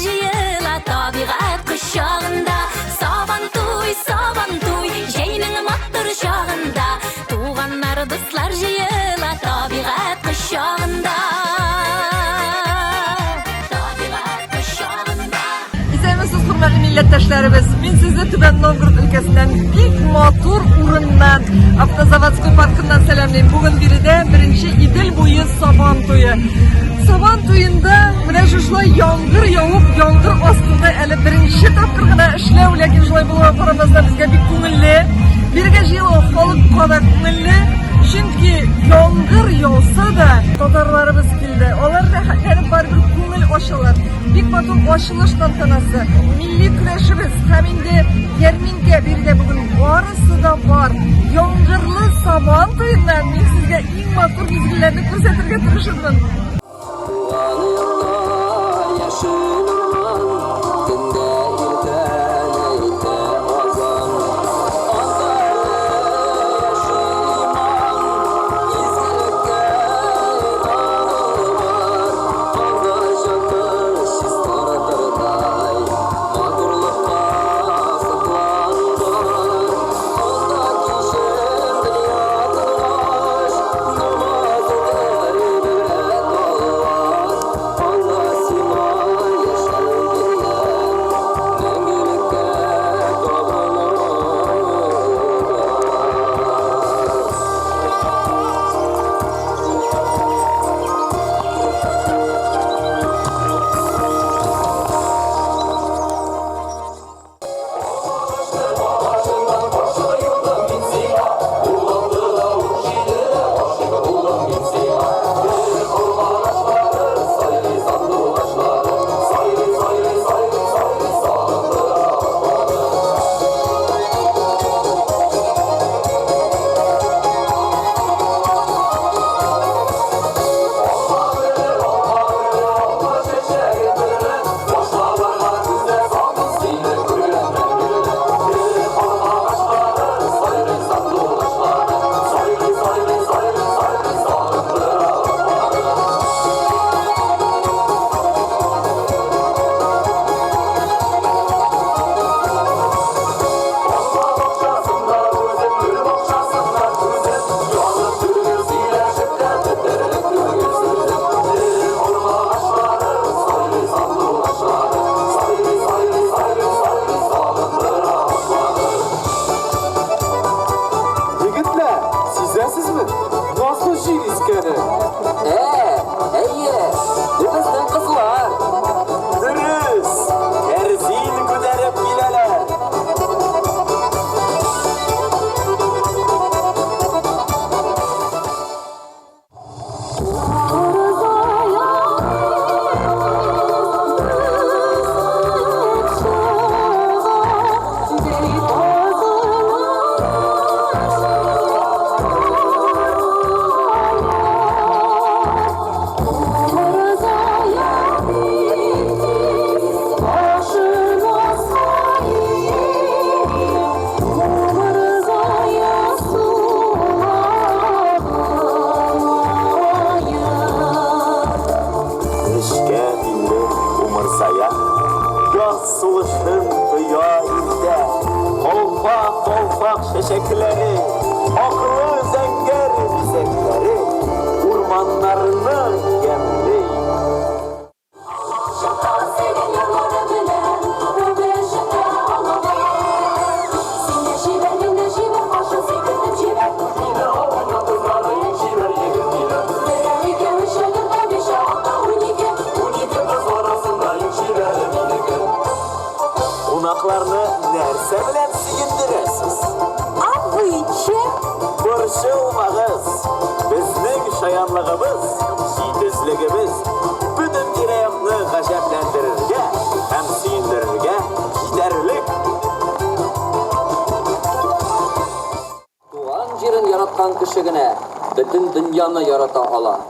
jıyıla tabiat kuşağında. Saban tuy, jeynin mattur şağında. Tuğanlar dostlar jıyıla tabiat kuşağında. Sevimsiz hurmatli milletdoshlarimiz, men sizni Tuban Novgorod ülkesinden ilk motor o'rindan Avtozavodskoy parkidan salomlayman. Bugun birida birinchi Idil bo'yi Sabon to'yi. Sabon to'yinda mana shunday yomg'ir yog'ib, yomg'ir ostida hali birinchi topqirgina ishlav, lekin shunday bo'lib qaramazdan bizga bir ko'ngilli, birga jil xalq qada ko'ngilli. Chunki yomg'ir yog'sa-da tatarlarimiz keldi. Ularda yana baribir ko'ngil ochiladi. Big Batum ochilish tantanasi, milliy kurashimiz, hamda yarminka birga bugun borasida bor. Yomg'irli Sabon to'yidan men sizga eng mashhur muziklarni ko'rsatirga tirishaman. Çiçekleri, aklı zenger çiçekleri, urmanlarını gemli. Unaklarını nerse bilen siyindiresiz. Barışılmağız, bizning şayanlığımız, siytizligimiz, bütün dirayakni g'azablantirishga, ham siyintirishga yetarlik. Tuğan jerin yaratgan kishigina bütün dunyoni yarata ola.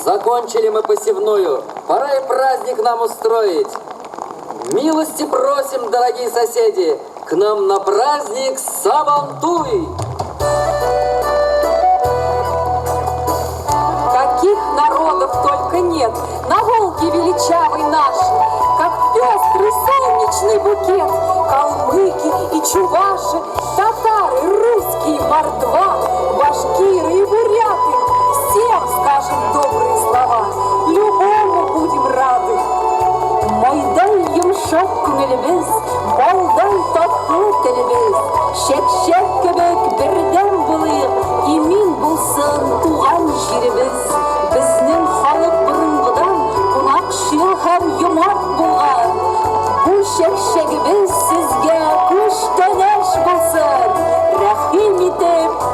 Закончили мы посевную, пора и праздник нам устроить. Милости просим, дорогие соседи, к нам на праздник Сабантуй! Каких народов только нет, на Волге величавый наш, как целый букет. Калмыки и чуваши, татары, русские, мордва, башкиры и буряты. Всем скажем добрые слова, любому будем рады. Майдай йомшак күңелебез, балдай татлы телебез. Шәк-шәк кебек бердәм булыйк, имин булсын туган җиребез. Безнең халык борынгыдан кунакчыл һәм йомарт булган. Бу шәк-шәгебез сезгә күчтәнәш булсын. Рәхим итеп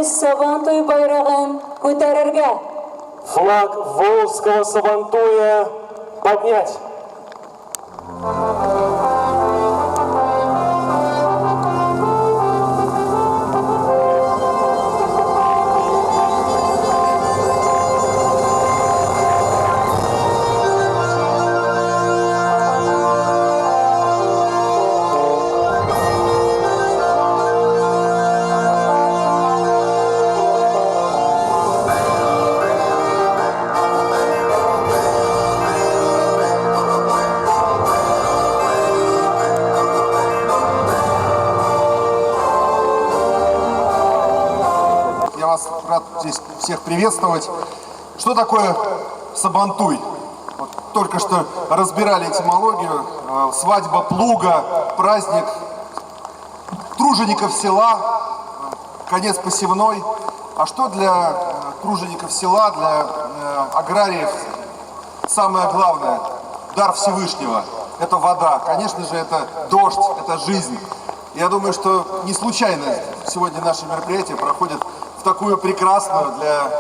Сабантуй байрагын көтәрергә. Флаг Волжского Сабантуя поднять. Я вас рад здесь всех приветствовать. Что такое Сабантуй? Вот только что разбирали этимологию. Свадьба плуга, праздник тружеников села, конец посевной. А что для тружеников села, для аграриев самое главное? Дар Всевышнего. Это вода. Конечно же, это дождь, это жизнь. Я думаю, что не случайно сегодня наше мероприятие проходит в такую прекрасную для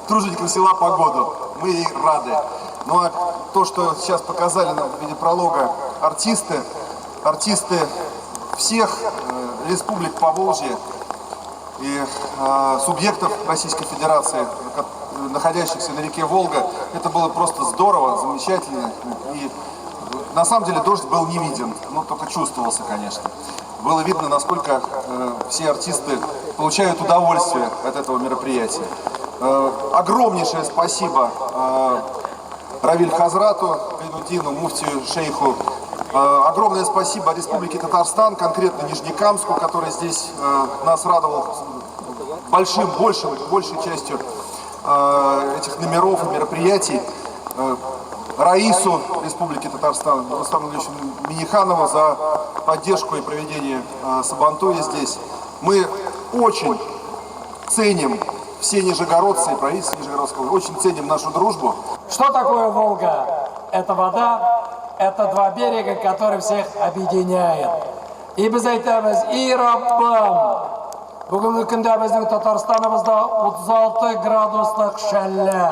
тружеников села погоду. Мы ей рады. Ну а то, что сейчас показали нам в виде пролога артисты всех республик Поволжья и субъектов Российской Федерации, находящихся на реке Волга, это было просто здорово, замечательно. И на самом деле дождь был не виден, но только чувствовался, конечно. Было видно, насколько все артисты получают удовольствие от этого мероприятия. Огромнейшее спасибо Равиль Хазрату, Гайнуддину, муфтию, шейху. Огромное спасибо Республике Татарстан, конкретно Нижнекамску, который здесь нас радовал большей частью этих номеров и мероприятий. Раису Республики Татарстан, Рустаму Ильичу Миниханову за поддержку и проведение Сабантуя здесь. Мы очень ценим, все нижегородцы и правительство Нижегородского, очень ценим нашу дружбу. Что такое Волга? Это вода, это два берега, которые всех объединяет. И біз айтамыз, и Раббам, бүгінгі күнде біздің Татарстанымызда 36 градуслық шәлі.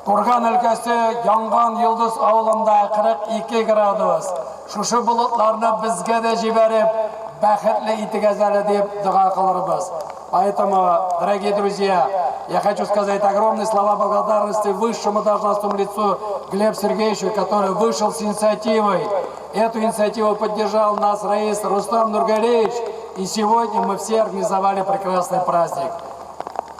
Курган өлкәсе Яңган Йылдыз авылында 42 градус. Шушы болытларны безгә дә җибәреп, бәхетле итегез әле дип дуа кылырбыз. Поэтому, дорогие друзья, я хочу сказать огромные слова благодарности высшему должностному лицу Глебу Сергеевичу, который вышел с инициативой. Эту инициативу поддержал нас раис Рустам Нургалеевич, и сегодня мы все организовали прекрасный праздник.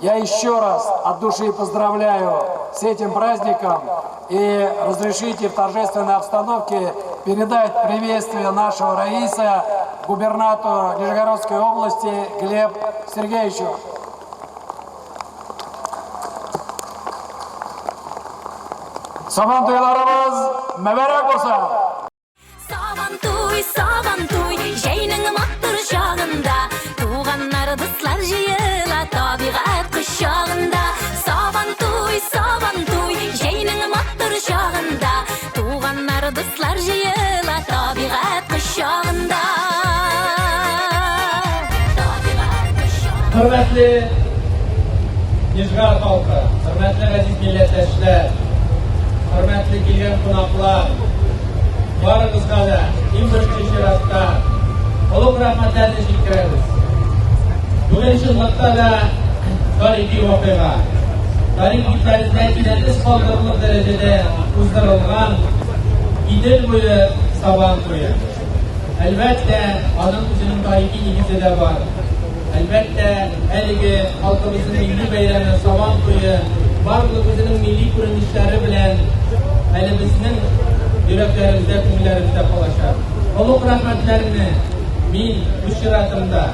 Я еще раз от души поздравляю с этим праздником и разрешите в торжественной обстановке передать приветствие нашего раиса губернатору Нижегородской области Глебу Сергеевичу. Сабантуйларыбыз мәбәрәк булсын! Сабантуй, Сабантуй, җәйнең матур чагында, туганнар дуслар җыела табигать кочагында. Сабантуй, Сабантуй, җәйнең матур чагында, туганнар дуслар җыела табигать кочагында. Hürmetli Nijgar halkı, hürmetli aziz milletveşler, hürmetli gelgen konaklar, barınızga da, İmrişçi şirafta, oluk rahmetlerini şüküreriz. Bugün şunlukta da tarihi vakıga, tarih kitlerizde kileniz kaldırılır derecede uzdurulgan İdil boyu Sabantuyu. Elbette onun üzerinin tarihi ilgisi de var. Elbette eligi halkımızın milli beyremi Sabantuyu barlığımızın milli kuruluşları bilen elimizin yüreklerimizde, kümlerimizde kalaşar. Oluk rahmetlerini min bu şiratımda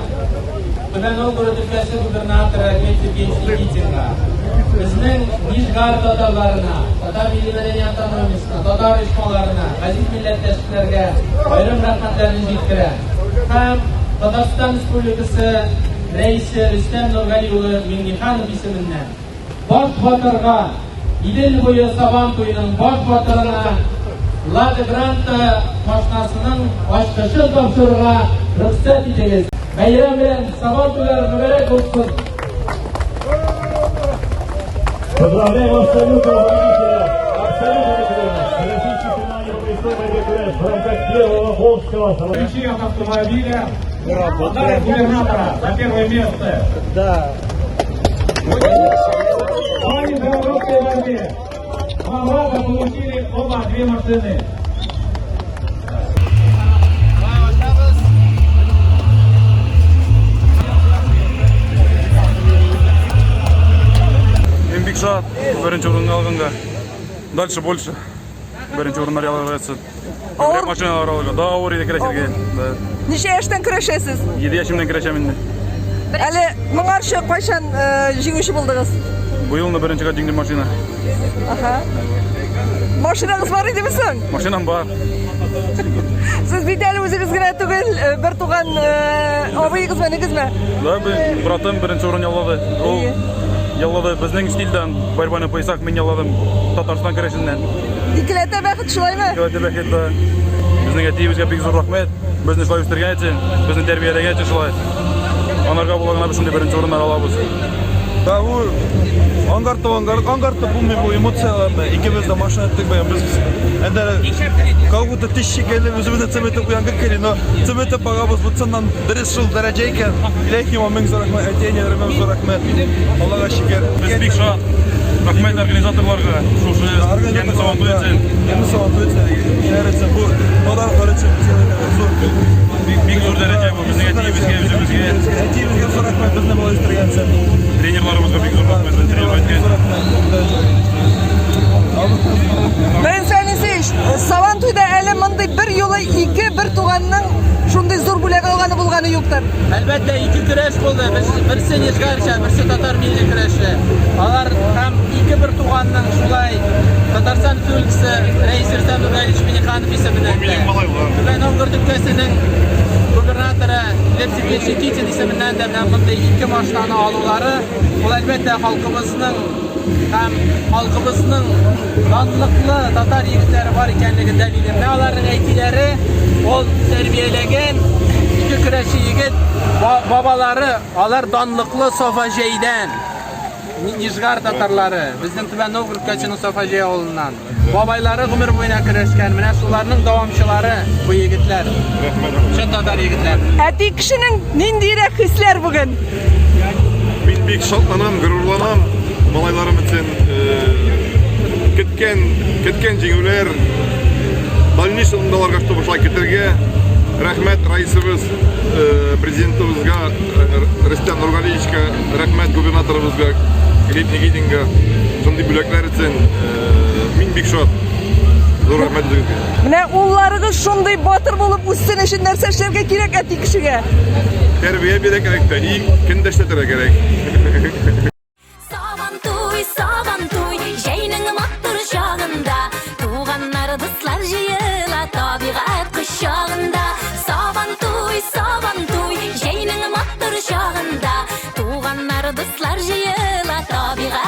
Tuban Novgorod ülkesi gubernatörü Getib Gençliği'nde bizning Nijgar tatarlarına, Tatar milli medeniyat tanrımızına, Tatar işmalarına, aziz milletleşiklerge bayram rahmetlerini жеткирем. Hem Tatarstan Respublikası Reisi Rüstem Nurgaliyoğlu Minnihanov isiminden baş batırga İdil boyu Sabantuyu'nun baş batırına Lade Granta maşnasının açkışı topşuruğa rüksat edeceğiz. Bayram bilen Sabantuyular mübarek olsun. Поздравляем абсолютно победителя. Абсолютно российский финал европейской борьбы КРЭШ в рамках первого Волжского Ключи от автомобиля. Подарок губернатора за первое место. Да. Они в европейской борьбе. Два раза получили оба две машины. Бикшат, birinci orunga alganga. Дальше больше. Birinci orunlar yalayacak. Ağır- Maşinalar alga. Daha oraya kireşirge. Neçe yaştan kurashasiz? 7 yaşımdan kireşem indi. Әлі мұңаршы қашан жеңуші болдыңыз? Bu yılda birinci kat jingdim maşina. Аха. Машинаңыз бар еді місің? Maşinam var. Сіз беделі өзіңіз гіне түгіл, бір туған абайыңыз ба, негіз ме? Да, братым birinci orun yalladı. O yalladı. Bizning stildan борьбаны поясак men yalladım. Tatarstan kireşinden. Икілеті бәқіт шылай ма? Köyde bekletti. Bizning etiyimizga bek zo'r rahmet. Bizni şulay o'stirgan için, bizni tarbiyalagan için şulay. Onlarga bo'lgan shunday birinchi o'rinlar olamiz. Да, аңғартты бұл эмоцияларны екеумізді машина еттік біз енді как будто тысячи келіп өзімізді цеметіп қоянға керек, но цеметіп бағабыз бұл ценнан дұрыс жыл дәреже екен. Илейхима мың зор рахмет, әтейнелеріме зор рахмет. Аллаға шекер. Biz bek şat. Rahmet organizatorlarga, şuшы kendi savunduğu için. Kendi savunduğu için, iler için bu pazar için zor. Bek zor derece bu. Bizning etiyimizga, o'zimizga. Әтейімізге зор рахмет, бізді бұл өстірген сен. Trenerlarimizga bek zo'r rahmet. Bizni trener aytgan. Мен сәнесеш, Сабантуйда әлі мындай бір yo'la екі бір туғанның шундай зор бүләк алғаны болғаны юктыр. Әлбәттә ике көрәш булды. Берсе Нижгарча, берсе татар милли көрәше. Алар һәм ике бер туганның шулай Татарстан Республикасы Рәис Рөстәм Нургалиевич Миңнеханов исемендә. Түбән Новгород өлкәсенең губернаторы Глеб Сергеевич Никитин исемендә дә менә мондай ике машинаны алулары ул әлбәттә халкыбызның һәм халкыбызның данлыклы татар егетләре бар икәнлеге дәлиле. Менә аларның әйтүләре ул тәрбияләгән ике көрәшче егет бабалары алар данлыклы Софаҗәйдән Нижгар татарлары безнең Түбән Новгород өлкәсенең Софаҗәй авылыннан бабайлары гомер буена көрәшкән. Менә шуларның дәвамчылары бу егетләр. Чын татар егетләр. Әти кешенең ниндирәк хисләр бүген? Мин бик шатланам, горурланам. Малайларым için кеткен жеңүләр дальнейший ундаларга чтобы шулай кетерге рәхмәт рәисебез президентыбызга Рөстәм Нургалиевичка, рәхмәт губернаторыбызга Глеб Никитинга шундый бүләкләр өчен мин бик шат. Зур рәхмәт сезгә. Менә улларыгыз шундай батыр булып үссен өчен нәрсә эшләргә кирәк әти кешегә? Тәрбия бирә кирәк тә, и кемдә эшләтергә кирәк. Сабантуй, Сабантуй, җәйнең матур чагында, туганнар дуслар җыела табигать кочагында. Сабантуй, Сабантуй, җәйнең матур чагында, туганнар дуслар җыела табигать